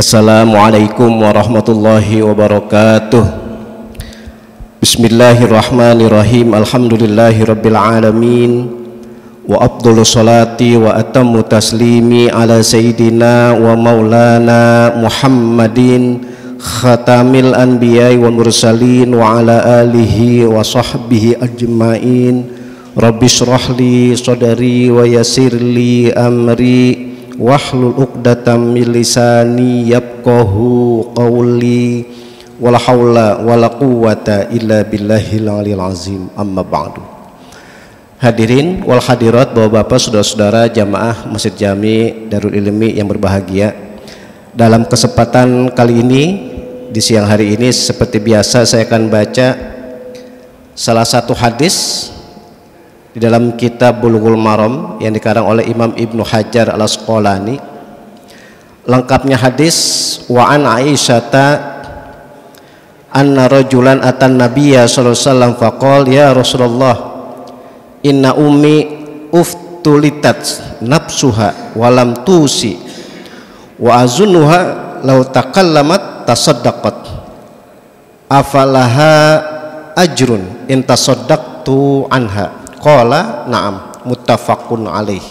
Assalamualaikum warahmatullahi wabarakatuh. Bismillahirrahmanirrahim. Alhamdulillahi rabbil alamin. Wa afdhalu salati wa atammu taslimi ala sayyidina wa maulana Muhammadin khatamil anbiya'i wal mursalin wa ala alihi wa sahbihi ajma'in. Rabbi shrah li sadri wa yassir li amri wahlul 'uqdatam min lisani yafqahu qawli wala haula wala quwwata illa billahil aliyil azim. Amma ba'du. Hadirin wal hadirat, Bapak-bapak, saudara-saudara jamaah Masjid Jami Darul Ilmi yang berbahagia, dalam kesempatan kali ini di siang hari ini seperti biasa saya akan baca salah satu hadis di dalam kitab Bulughul Maram yang dikarang oleh Imam Ibnu Hajar Al-Asqalani. Lengkapnya hadis: wa an Aisyata anna rajulan atan nabiyya sallallahu alaihi wasallam faqala ya Rasulullah inna ummi uftulitat nafsuha walam tusi wa azunnuha law takallamat tasaddaqat afalaha ajrun in tasaddaqtu anha. Qala na'am, muttafaqun alaih.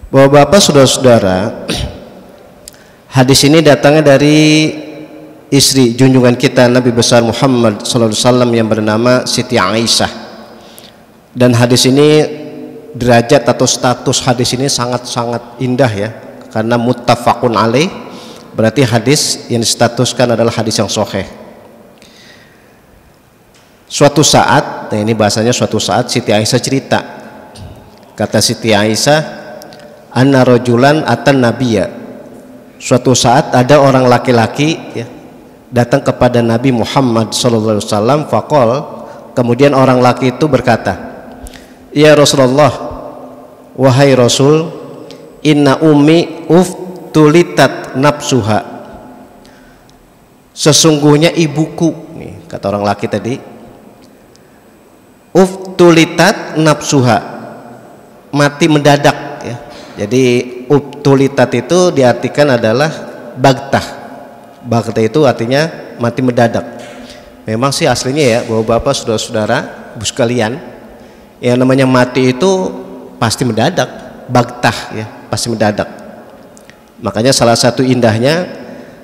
Bapak-bapak, saudara-saudara, hadis ini datangnya dari istri junjungan kita Nabi besar Muhammad sallallahu alaihi wasallam yang bernama Siti Aisyah. Dan hadis ini, derajat atau status hadis ini sangat-sangat indah ya, karena muttafaqun alaih berarti hadis yang distatuskan adalah hadis yang sahih. Suatu saat, nah ini bahasanya suatu saat, Siti Aisyah cerita. Kata Siti Aisyah, anna rajulan atan nabiyya. Suatu saat ada orang laki-laki ya, datang kepada Nabi Muhammad sallallahu alaihi wasallam, faqal, kemudian orang laki itu berkata, ya Rasulullah, wahai Rasul, inna ummi uftulitat nafsuha. Sesungguhnya ibuku, nih kata orang laki tadi, uftulitat nafsuha, mati mendadak ya. Jadi uftulitat itu diartikan adalah bagtah. Bagtah itu artinya mati mendadak. Memang sih aslinya ya, Bapak-bapak, saudara-saudara, ibu sekalian, yang namanya mati itu pasti mendadak, bagtah ya, pasti mendadak. Makanya salah satu indahnya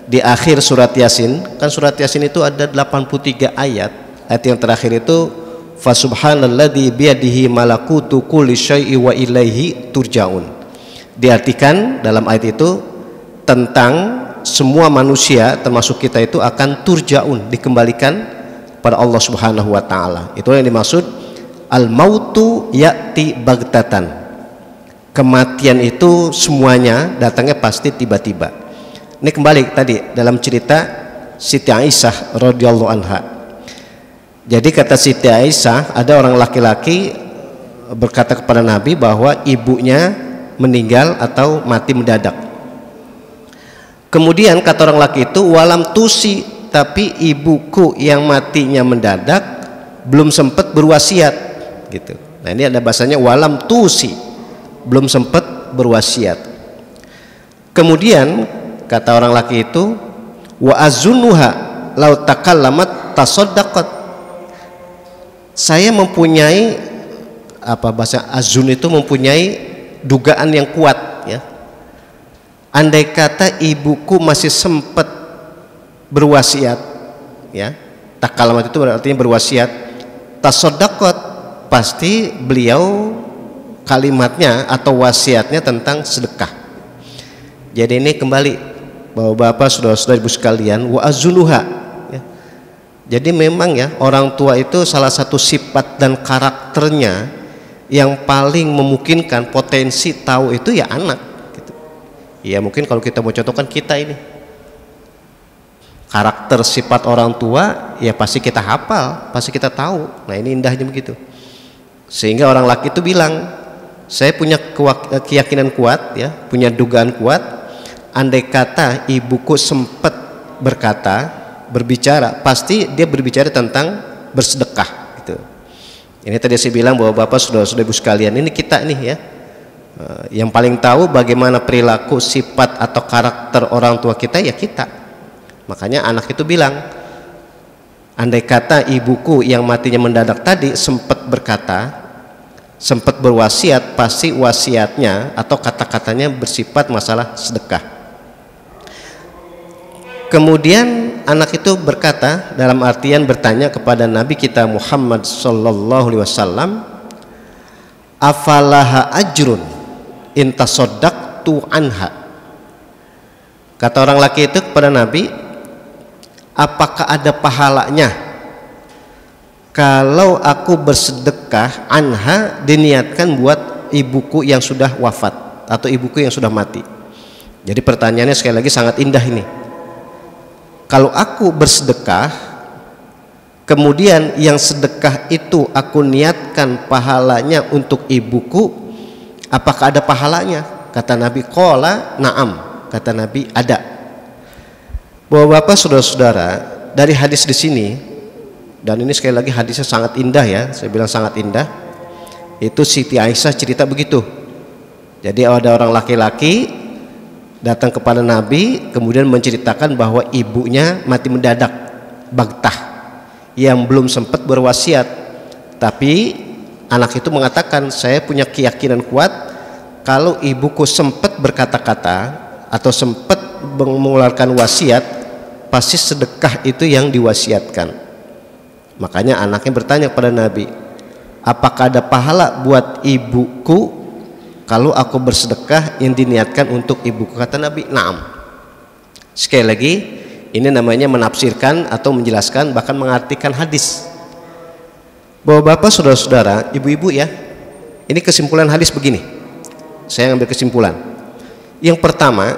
di akhir surat Yasin, kan surat Yasin itu ada 83 ayat. Ayat yang terakhir itu fasubhanalladzi biyadihi malakutu kulli syai'i wa ilaihi turja'un. Diartikan dalam ayat itu tentang semua manusia termasuk kita itu akan turja'un, dikembalikan pada Allah Subhanahu wa taala. Itu yang dimaksud al mautu ya'ti baghtatan. Kematian itu semuanya datangnya pasti tiba-tiba. Ini kembali tadi dalam cerita Siti Aisyah radhiyallahu anha. Jadi kata Siti Aisyah, ada orang laki-laki berkata kepada Nabi bahwa ibunya meninggal atau mati mendadak. Kemudian kata orang laki itu, walam tusi, tapi ibuku yang matinya mendadak belum sempat berwasiat gitu. Nah ini ada bahasanya walam tusi, belum sempat berwasiat. Kemudian kata orang laki itu, wa azunnuha law takallamat tasaddaqat. Saya mempunyai apa bahasa azun itu, mempunyai dugaan yang kuat ya. Andai kata ibuku masih sempat berwasiat ya, takalamat itu berarti berwasiat, tasaddaqat, pasti beliau kalimatnya atau wasiatnya tentang sedekah. Jadi ini kembali Bapak-bapak, saudara-saudara, ibu sekalian, wa azunuha. Jadi memang ya, orang tua itu salah satu sifat dan karakternya yang paling memungkinkan potensi tahu itu ya anak gitu. Ya mungkin kalau kita mau contohkan kita ini, karakter sifat orang tua ya pasti kita hafal, pasti kita tahu. Nah ini indahnya begitu. Sehingga orang laki itu bilang, saya punya keyakinan kuat ya, punya dugaan kuat, andai kata ibuku sempat berbicara, pasti dia berbicara tentang bersedekah gitu. Ini tadi saya bilang bahwa Bapak, saudara-saudara, ibu sekalian, ini kita nih ya, Yang paling tahu bagaimana perilaku, sifat atau karakter orang tua kita ya kita. Makanya anak itu bilang, andai kata ibuku yang matinya mendadak tadi sempat berkata, sempat berwasiat, pasti wasiatnya atau kata-katanya bersifat masalah sedekah. Kemudian anak itu berkata, dalam artian bertanya kepada Nabi kita Muhammad sallallahu alaihi wasallam, afalaha ajrun intasoddaqtu anha. Kata orang laki itu kepada Nabi, apakah ada pahalanya kalau aku bersedekah anha, diniatkan buat ibuku yang sudah wafat atau ibuku yang sudah mati. Jadi pertanyaannya sekali lagi sangat indah ini. Kalau aku bersedekah, kemudian yang sedekah itu aku niatkan pahalanya untuk ibuku, apakah ada pahalanya? Kata Nabi, qala na'am. Kata Nabi, ada. Bapak-bapak, saudara-saudara, dari hadis di sini, dan ini sekali lagi hadisnya sangat indah ya, saya bilang sangat indah. Itu Siti Aisyah cerita begitu. Jadi ada orang laki-laki datang kepada Nabi, kemudian menceritakan bahwa ibunya mati mendadak, bagtah, yang belum sempat berwasiat. Tapi anak itu mengatakan, saya punya keyakinan kuat kalau ibuku sempat berkata-kata atau sempat mengeluarkan wasiat, pasti sedekah itu yang diwasiatkan. Makanya anaknya bertanya kepada Nabi, apakah ada pahala buat ibuku kalau aku bersedekah yang diniatkan untuk ibuku? Kata Nabi, na'am. Sekali lagi, ini namanya menafsirkan atau menjelaskan, bahkan mengartikan hadis. Bapak-bapak, saudara-saudara, ibu-ibu ya, ini kesimpulan hadis begini. Saya ambil kesimpulan. Yang pertama,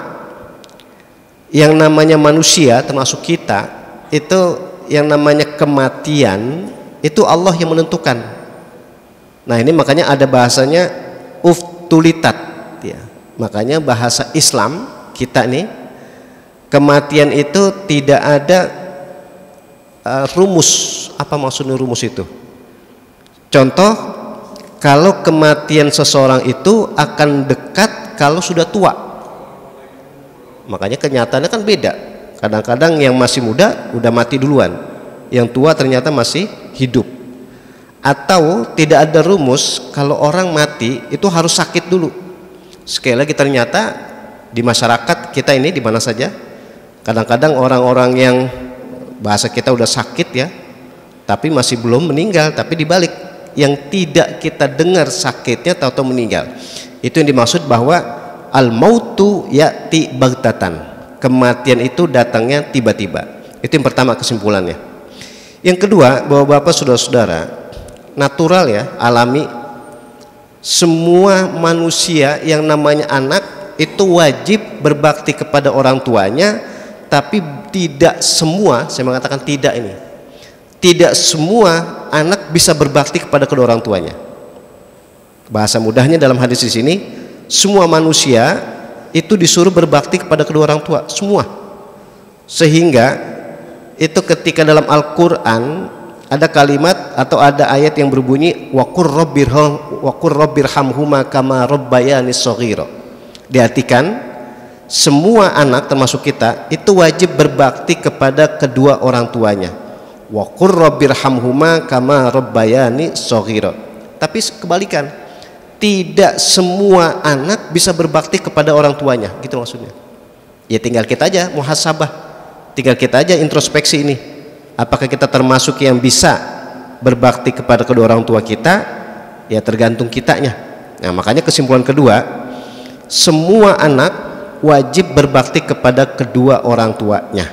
yang namanya manusia termasuk kita, itu yang namanya kematian, itu Allah yang menentukan. Nah ini makanya ada bahasanya uftulitat ya. Makanya bahasa Islam kita nih, kematian itu tidak ada rumus. Apa maksudnya rumus itu? Contoh, kalau kematian seseorang itu akan dekat kalau sudah tua. Makanya kenyataannya kan beda. Kadang-kadang yang masih muda udah mati duluan, yang tua ternyata masih hidup. Atau tidak ada rumus kalau orang mati itu harus sakit dulu. Sekali lagi, ternyata di masyarakat kita ini di mana saja, kadang-kadang orang-orang yang bahasa kita udah sakit ya, tapi masih belum meninggal, tapi dibalik yang tidak kita dengar sakitnya tahu-tahu meninggal. Itu yang dimaksud bahwa al-mautu ya'ti baghtatan. Kematian itu datangnya tiba-tiba. Itu yang pertama kesimpulannya. Yang kedua, bapak-bapak, saudara-saudara, natural ya, alami, semua manusia yang namanya anak itu wajib berbakti kepada orang tuanya. Tapi tidak semua, saya mengatakan tidak ini, tidak semua anak bisa berbakti kepada kedua orang tuanya. Bahasa mudahnya dalam hadis di sini, semua manusia itu disuruh berbakti kepada kedua orang tua, semua. Sehingga itu ketika dalam Al-Quran ada kalimat atau ada ayat yang berbunyi waqur rabbirhamhuma kama rabbayani shaghira. Diartikan semua anak termasuk kita itu wajib berbakti kepada kedua orang tuanya. Waqur rabbirhamhuma kama rabbayani shaghira. Tapi kebalikan, tidak semua anak bisa berbakti kepada orang tuanya, gitu maksudnya. Ya tinggal kita aja muhasabah, tinggal kita aja introspeksi ini. Apakah kita termasuk yang bisa berbakti kepada kedua orang tua kita? Ya tergantung kitanya. Nah makanya kesimpulan kedua, semua anak wajib berbakti kepada kedua orang tuanya.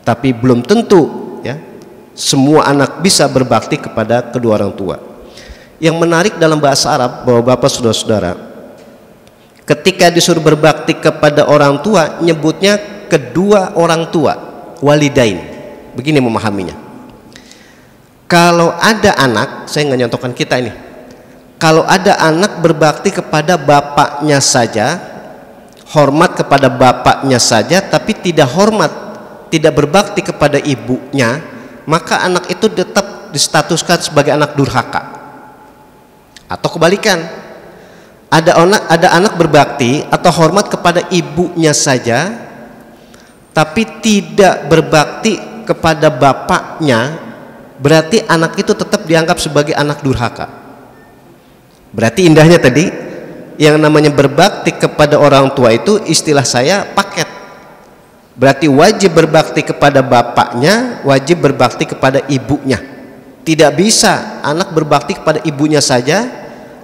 Tapi belum tentu ya semua anak bisa berbakti kepada kedua orang tua. Yang menarik dalam bahasa Arab, bapak-bapak, saudara-saudara, ketika disuruh berbakti kepada orang tua, nyebutnya kedua orang tua, walidain. Begini memahaminya. Kalau ada anak, saya nggak nyontohkan kita ini, kalau ada anak berbakti kepada bapaknya saja, hormat kepada bapaknya saja, tapi tidak hormat, tidak berbakti kepada ibunya, maka anak itu tetap distatuskan sebagai anak durhaka. Atau kebalikan, ada anak berbakti atau hormat kepada ibunya saja, tapi tidak berbakti kepada bapaknya, berarti anak itu tetap dianggap sebagai anak durhaka. Berarti indahnya tadi, yang namanya berbakti kepada orang tua itu istilah saya paket. Berarti wajib berbakti kepada bapaknya, wajib berbakti kepada ibunya. Tidak bisa anak berbakti kepada ibunya saja,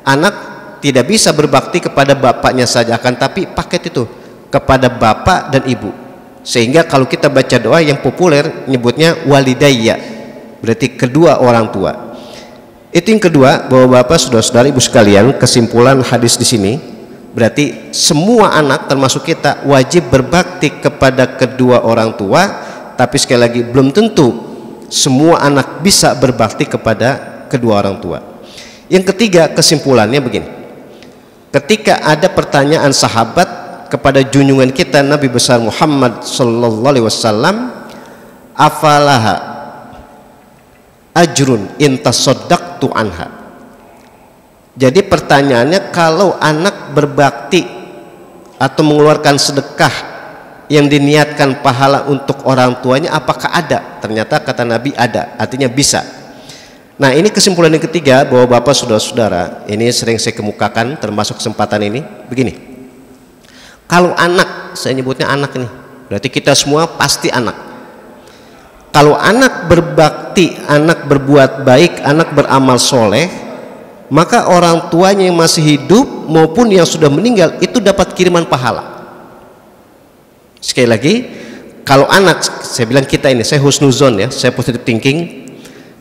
anak tidak bisa berbakti kepada bapaknya saja, akan tapi paket itu kepada bapak dan ibu. Sehingga kalau kita baca doa yang populer nyebutnya walidayya, berarti kedua orang tua. Itu yang kedua, bahwa bapak, saudara-saudara, ibu sekalian, kesimpulan hadis di sini berarti semua anak termasuk kita wajib berbakti kepada kedua orang tua, tapi sekali lagi belum tentu semua anak bisa berbakti kepada kedua orang tua. Yang ketiga, kesimpulannya begini. Ketika ada pertanyaan sahabat kepada junjungan kita Nabi besar Muhammad sallallahu alaihi wasallam, afalaha ajrun in tasaddaqtu anha. Jadi pertanyaannya, kalau anak berbakti atau mengeluarkan sedekah yang diniatkan pahala untuk orang tuanya, apakah ada? Ternyata kata Nabi ada, artinya bisa. Nah, ini kesimpulan yang ketiga, bahwa bapak, saudara-saudara, ini sering saya kemukakan termasuk kesempatan ini begini. Kalau anak, saya nyebutnya anak nih, berarti kita semua pasti anak. Kalau anak berbakti, anak berbuat baik, anak beramal soleh, maka orang tuanya yang masih hidup maupun yang sudah meninggal itu dapat kiriman pahala. Sekali lagi, kalau anak, saya bilang kita ini, saya husnuzon ya, saya positive thinking.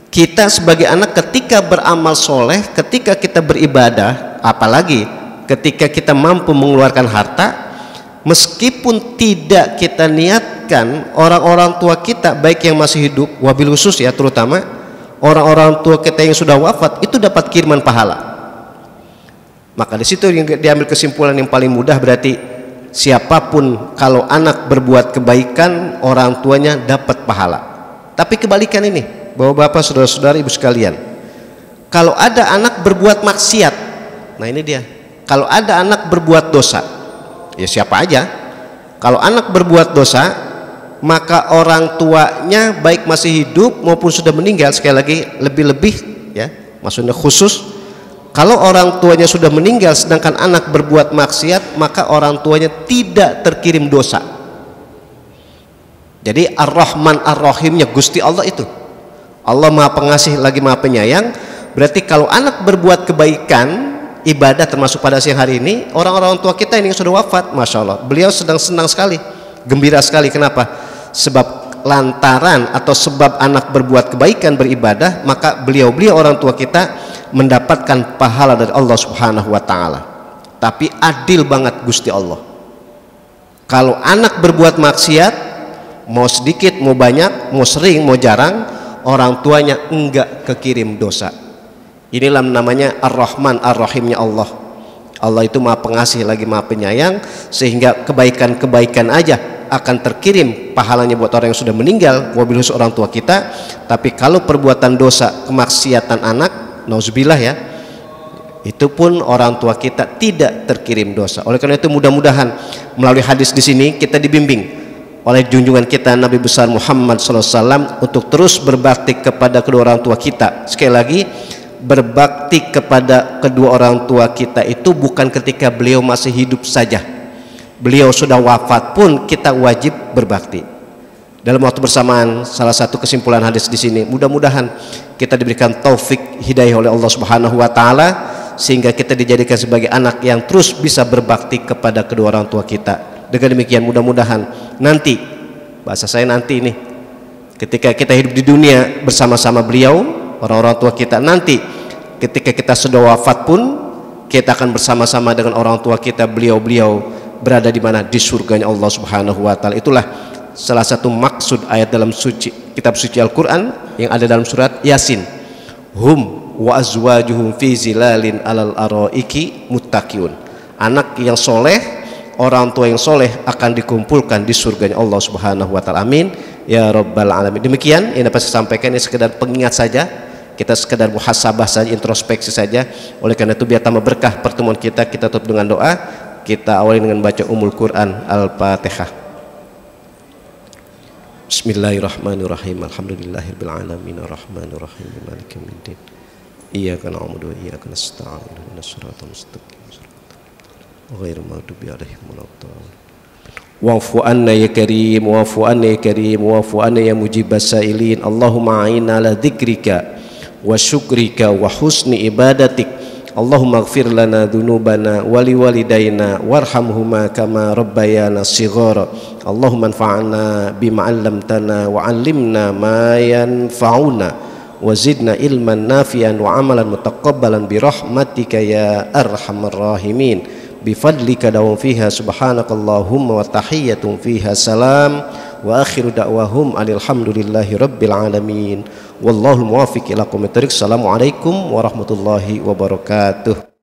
Kita sebagai anak ketika beramal soleh, ketika kita beribadah, apalagi ketika kita mampu mengeluarkan harta, meskipun tidak kita niatkan, orang-orang tua kita baik yang masih hidup, wabil khusus ya, terutama orang-orang tua kita yang sudah wafat, itu dapat kiriman pahala. Maka di situ yang diambil kesimpulan yang paling mudah, berarti siapapun kalau anak berbuat kebaikan, orang tuanya dapat pahala. Tapi kebalikan ini, bahwa bapak, saudara-saudara, ibu sekalian, kalau ada anak berbuat maksiat, nah ini dia, kalau ada anak berbuat dosa, ya siapa aja, kalau anak berbuat dosa, maka orang tuanya baik masih hidup maupun sudah meninggal, sekali lagi lebih-lebih ya, maksudnya khusus, kalau orang tuanya sudah meninggal sedangkan anak berbuat maksiat, maka orang tuanya tidak terkirim dosa. Jadi Ar-Rahman Ar-Rahimnya Gusti Allah itu, Allah Maha Pengasih lagi Maha Penyayang. Berarti kalau anak berbuat kebaikan, ibadah termasuk pada siang hari ini, orang-orang tua kita ini yang sudah wafat, Masya Allah, beliau sedang senang sekali, gembira sekali. Kenapa? Sebab lantaran atau sebab anak berbuat kebaikan, beribadah, maka beliau orang tua kita mendapatkan pahala dari Allah Subhanahu wa Ta'ala. Tapi adil banget Gusti Allah, kalau anak berbuat maksiat, mau sedikit mau banyak, mau sering mau jarang, orang tuanya enggak kekirim dosa. Inilah namanya Ar-Rahman Ar-Rahimnya Allah. Allah itu Maha Pengasih lagi Maha Penyayang, sehingga kebaikan-kebaikan aja akan terkirim pahalanya buat orang yang sudah meninggal, wabil khusus orang tua kita. Tapi kalau perbuatan dosa, kemaksiatan anak, nauzubillah ya, itu pun orang tua kita tidak terkirim dosa. Oleh karena itu mudah-mudahan melalui hadis di sini kita dibimbing oleh junjungan kita Nabi besar Muhammad SAW untuk terus berbakti kepada kedua orang tua kita. Sekali lagi, berbakti kepada kedua orang tua kita itu bukan ketika beliau masih hidup saja, beliau sudah wafat pun kita wajib berbakti. Dalam waktu bersamaan, salah satu kesimpulan hadis di sini, mudah-mudahan kita diberikan taufik hidayah oleh Allah Subhanahu wa Ta'ala, sehingga kita dijadikan sebagai anak yang terus bisa berbakti kepada kedua orang tua kita. Dengan demikian mudah-mudahan nanti, bahasa saya nanti ini, ketika kita hidup di dunia bersama-sama beliau, orang-orang tua kita, nanti ketika kita sudah wafat pun kita akan bersama-sama dengan orang tua kita, beliau berada di mana? Di surganya Allah Subhanahu wa Ta'ala. Itulah salah satu maksud ayat dalam kitab suci Al-Quran yang ada dalam surat Yasin. Hum wa azwajuhum fi zilalin alal araiki muttaqiyun. Anak yang soleh, orang tua yang soleh akan dikumpulkan di surganya Allah Subhanahu wa Ta'ala. Amin ya rabbal alamin. Demikian yang dapat saya sampaikan, ini sekedar pengingat saja. kita sekedar muhasabah saja, introspeksi saja. Oleh karena itu biar tambah berkah pertemuan kita tutup dengan doa. Kita awali dengan baca Ummul Quran Al-Fatihah. Bismillahirrahmanirrahim. Alhamdulillahirabbil alamin arrahmanir rahim maliki yaumiddin. Iyyaka na'budu wa iyyaka nasta'in ihdinas siratal mustaqim ghairil maghdubi 'alaihim waladdallin. Wa'fu anna ya karim, wa'fu anna ya karim, wa'fu anna ya mujibas sa'ilin. Allahumma a'inna ala dzikrika wa syukrika wa husni ibadatik. Allahumma ighfir lana dzunubana wa liwalidayna warhamhuma kama rabbayana shighara. Allahumma anfa'na bima 'allamtana wa 'allimna ma yanfa'una wa zidna ilman nafi'an wa 'amalan mutaqabbalan bi rahmatika ya arhamar rahimin. Bi fadlika dawum fiha subhanakallahumma wa tahiyyatun fiha salam wa akhiru da'wahum alhamdulillahi rabbil alamin. Wallahul muwaffiq ila aqwamit thoriq. Assalamualaikum warahmatullahi wabarakatuh.